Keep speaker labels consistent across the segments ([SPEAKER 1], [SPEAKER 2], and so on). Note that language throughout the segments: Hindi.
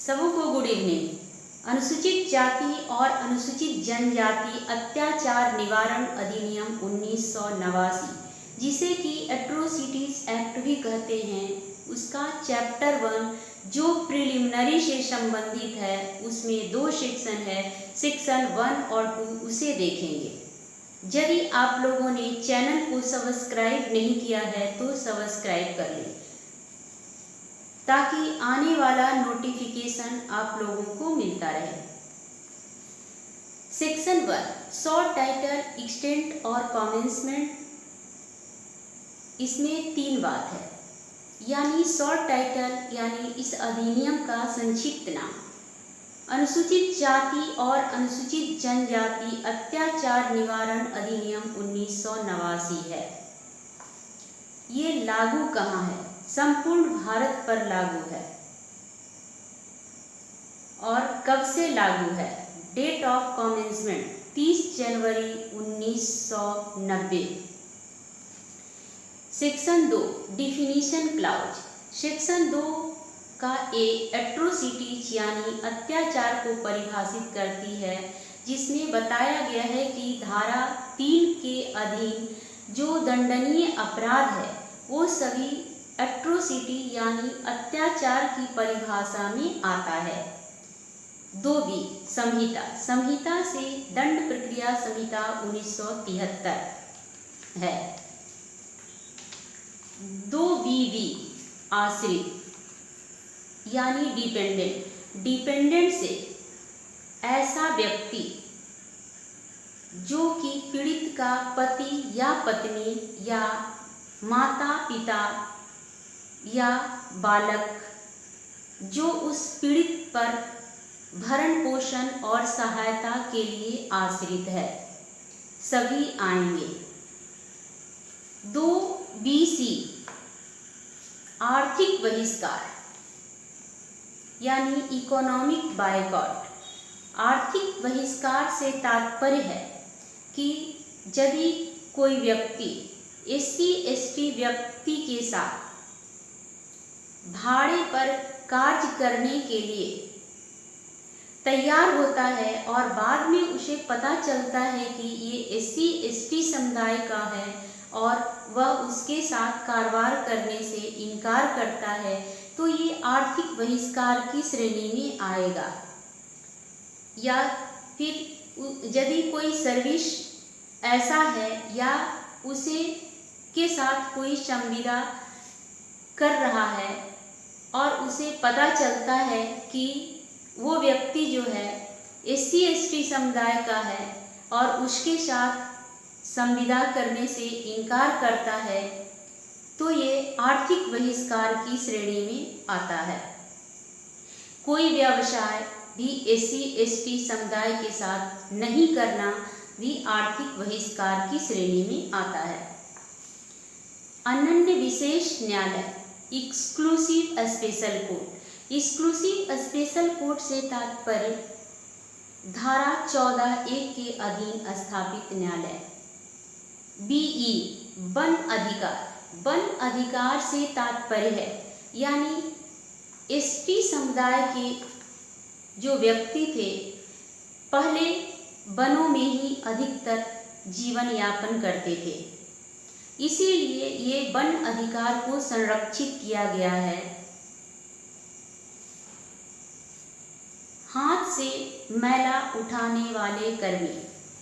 [SPEAKER 1] सबको गुड इवनिंग। अनुसूचित जाति और अनुसूचित जनजाति अत्याचार निवारण अधिनियम 1989, जिसे कि एट्रोसिटीज एक्ट भी कहते हैं, उसका चैप्टर 1 जो प्रिलिमिनरी से संबंधित है, उसमें 2 सेक्शन है, सेक्शन 1 और 2, उसे देखेंगे। यदि आप लोगों ने चैनल को सब्सक्राइब नहीं किया है तो सब्सक्राइब कर लें, ताकि आने वाला नोटिफिकेशन आप लोगों को मिलता रहे। सेक्शन 1 शॉर्ट टाइटल, एक्सटेंट और कमेंसमेंट, इसमें 3 बात है। यानी शॉर्ट टाइटल यानी इस अधिनियम का संक्षिप्त नाम अनुसूचित जाति और अनुसूचित जनजाति अत्याचार निवारण अधिनियम 1989 है। ये लागू कहाँ है? संपूर्ण भारत पर लागू है। और कब से लागू है? Date of commencement 30 January 1990। Section 2 definition clause, section 2 का एट्रोसिटीज यानी अत्याचार को परिभाषित करती है, जिसमें बताया गया है कि धारा 3 के अधीन जो दंडनीय अपराध है वो सभी एट्रोसिटी यानी अत्याचार की परिभाषा में आता है। 2B संहिता, संहिता से दंड प्रक्रिया संहिता 1973 है। 2BB आश्रित यानी डिपेंडेंट, डिपेंडेंट से ऐसा व्यक्ति जो कि पीड़ित का पति या पत्नी या माता पिता या बालक जो उस पीड़ित पर भरण पोषण और सहायता के लिए आश्रित है, सभी आएंगे। 2BC आर्थिक बहिष्कार यानी इकोनॉमिक बायकॉट। आर्थिक बहिष्कार से तात्पर्य है कि यदि कोई व्यक्ति SC/ST व्यक्ति के साथ भाड़े पर कार्य करने के लिए तैयार होता है और बाद में उसे पता चलता है कि ये SC/ST समुदाय का है और वह उसके साथ कारोबार करने से इनकार करता है, तो ये आर्थिक बहिष्कार की श्रेणी में आएगा। या फिर यदि कोई सर्विस ऐसा है या उसे के साथ कोई संविदा कर रहा है और उसे पता चलता है कि वो व्यक्ति जो है SC/ST समुदाय का है और उसके साथ संविदा करने से इनकार करता है, तो ये आर्थिक बहिष्कार की श्रेणी में आता है। कोई व्यवसाय भी SC/ST समुदाय के साथ नहीं करना भी आर्थिक बहिष्कार की श्रेणी में आता है। अनन्य विशेष न्यायालय, exclusive special court. Exclusive special court से तात्पर्य धारा 14(1) के अधीन स्थापित न्यायालय। BE वन अधिकार, वन अधिकार से तात्पर्य है यानी ST समुदाय के जो व्यक्ति थे पहले वनों में ही अधिकतर जीवन यापन करते थे, इसीलिए ये वन अधिकार को संरक्षित किया गया है। हाथ से मैला उठाने वाले कर्मी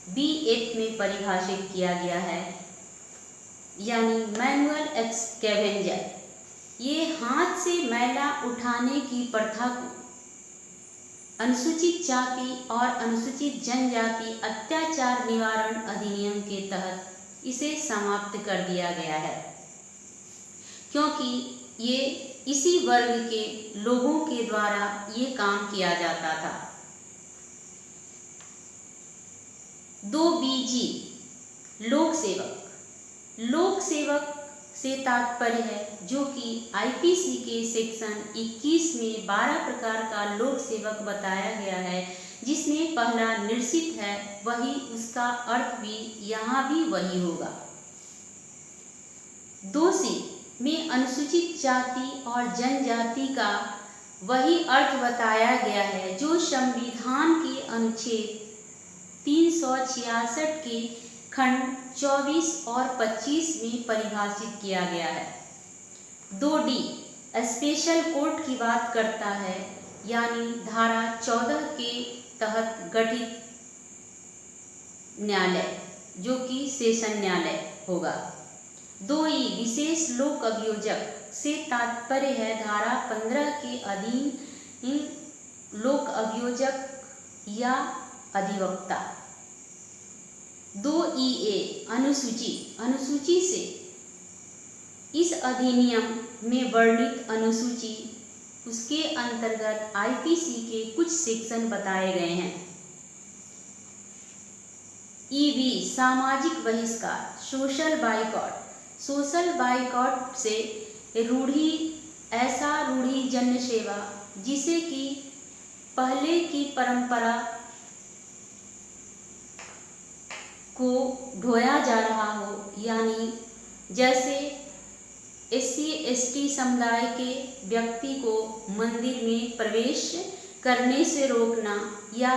[SPEAKER 1] B8 में परिभाषित किया गया है, यानी मैनुअल एक्सकैवेंजर। ये हाथ से मैला उठाने की प्रथा को अनुसूचित जाति और अनुसूचित जनजाति अत्याचार निवारण अधिनियम के तहत इसे समाप्त कर दिया गया है, क्योंकि ये इसी वर्ग के लोगों के द्वारा ये काम किया जाता था। 2BG लोक सेवक, लोक सेवक से तात्पर्य है जो कि IPC के सेक्शन 21 में 12 प्रकार का लोक सेवक बताया गया है, जिसमें पहला निश्चित है, वही उसका अर्थ भी यहाँ भी वही होगा। 2C में अनुसूचित जाति और जनजाति का वही अर्थ बताया गया है जो संविधान के अनुच्छेद 366 के खंड 24 और 25 में परिभाषित किया गया है। 2D स्पेशल कोर्ट की बात करता है, यानी धारा 14 के तहत गठित न्यायालय जो कि सेशन न्यायालय होगा। 2E विशेष लोक अभियोजक से तात्पर्य है धारा 15 के अधीन लोक अभियोजक या अधिवक्ता। 2EA अनुसूची से इस अधिनियम में वर्णित अनुसूची उसके अंतर्गत आईपीसी के कुछ सेक्शन बताए गए हैं। EB सामाजिक बहिष्कार सोशल बाइकॉट से रूढ़ी जन सेवा जिसे कि पहले की परंपरा को ढोया जा रहा हो, यानी जैसे SC/ST समुदाय के व्यक्ति को मंदिर में प्रवेश करने से रोकना या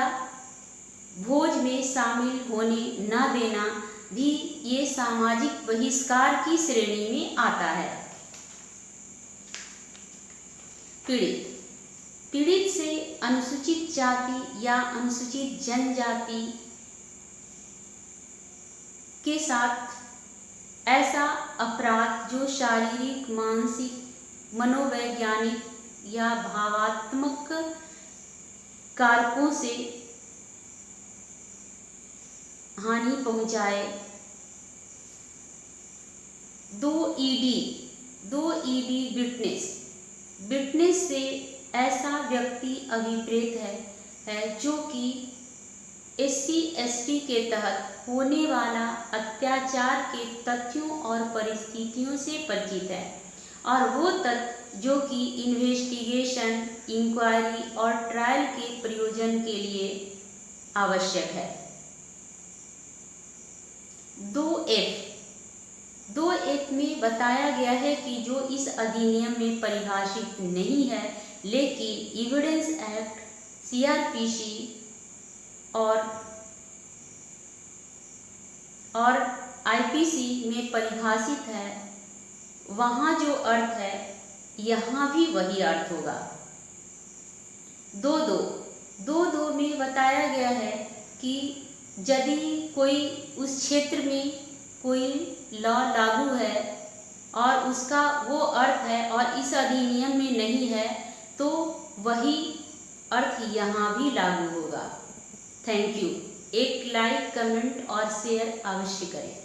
[SPEAKER 1] भोज में शामिल होने न देना भी ये सामाजिक बहिष्कार की श्रेणी में आता है। पीड़ित से अनुसूचित जाति या अनुसूचित जनजाति के साथ ऐसा अपराध जो शारीरिक, मानसिक, मनोवैज्ञानिक या भावात्मक कारकों से हानि पहुंचाए। 2ED विटनेस से ऐसा व्यक्ति अभिप्रेत है जो कि SC/ST के तहत होने वाला अत्याचार के तथ्यों और परिस्थितियों से परिचित है, और वो तथ्य जो कि इन्वेस्टिगेशन, इंक्वायरी और ट्रायल के प्रयोजन के लिए आवश्यक है। 2F में बताया गया है कि जो इस अधिनियम में परिभाषित नहीं है लेकिन एविडेंस एक्ट, CRPC और IPC में परिभाषित है, वहाँ जो अर्थ है यहाँ भी वही अर्थ होगा। 2.2 में बताया गया है कि यदि कोई उस क्षेत्र में कोई लॉ लागू है और उसका वो अर्थ है और इस अधिनियम में नहीं है, तो वही अर्थ यहाँ भी लागू होगा। Thank you. एक लाइक, कमेंट और शेयर अवश्य करें।